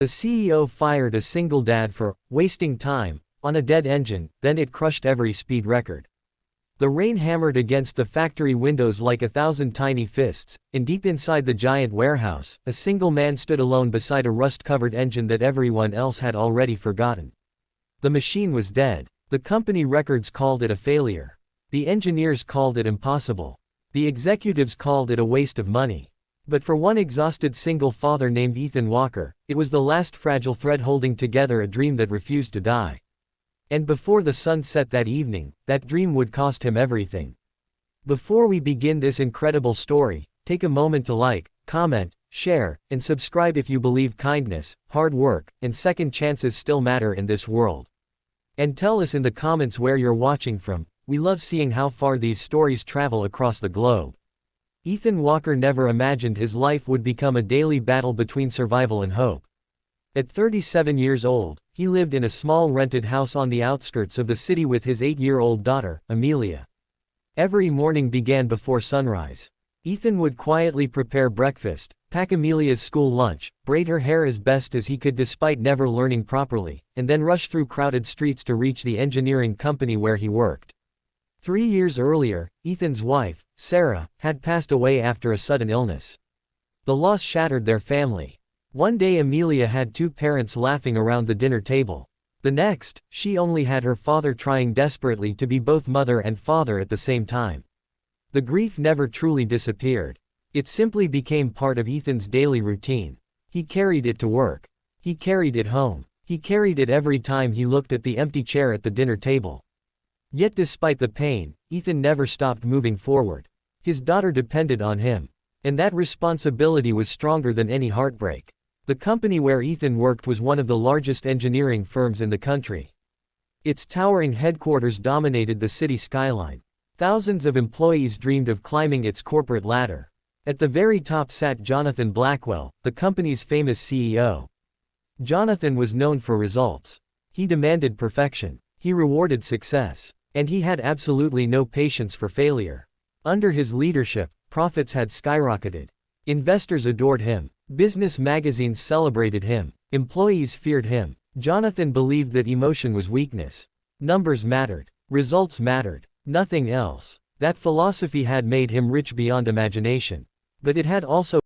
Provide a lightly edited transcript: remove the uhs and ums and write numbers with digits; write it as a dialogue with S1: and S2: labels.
S1: The CEO fired a single dad for wasting time on a dead engine, then it crushed every speed record. The rain hammered against the factory windows like 1,000 tiny fists, and deep inside the giant warehouse, a single man stood alone beside a rust-covered engine that everyone else had already forgotten. The machine was dead. The company records called it a failure. The engineers called it impossible. The executives called it a waste of money. But for one exhausted single father named Ethan Walker, it was the last fragile thread holding together a dream that refused to die. And before the sun set that evening, that dream would cost him everything. Before we begin this incredible story, take a moment to like, comment, share, and subscribe if you believe kindness, hard work, and second chances still matter in this world. And tell us in the comments where you're watching from. We love seeing how far these stories travel across the globe. Ethan Walker never imagined his life would become a daily battle between survival and hope. At 37 years old, he lived in a small rented house on the outskirts of the city with his 8-year-old daughter, Amelia. Every morning began before sunrise. Ethan would quietly prepare breakfast, pack Amelia's school lunch, braid her hair as best as he could despite never learning properly, and then rush through crowded streets to reach the engineering company where he worked. 3 years earlier, Ethan's wife, Sarah, had passed away after a sudden illness. The loss shattered their family. One day Amelia had two parents laughing around the dinner table. The next, she only had her father trying desperately to be both mother and father at the same time. The grief never truly disappeared. It simply became part of Ethan's daily routine. He carried it to work. He carried it home. He carried it every time he looked at the empty chair at the dinner table. Yet despite the pain, Ethan never stopped moving forward. His daughter depended on him. And that responsibility was stronger than any heartbreak. The company where Ethan worked was one of the largest engineering firms in the country. Its towering headquarters dominated the city skyline. Thousands of employees dreamed of climbing its corporate ladder. At the very top sat Jonathan Blackwell, the company's famous CEO. Jonathan was known for results. He demanded perfection. He rewarded success. And he had absolutely no patience for failure. Under his leadership, profits had skyrocketed. Investors adored him. Business magazines celebrated him. Employees feared him. Jonathan believed that emotion was weakness. Numbers mattered. Results mattered. Nothing else. That philosophy had made him rich beyond imagination. But it had also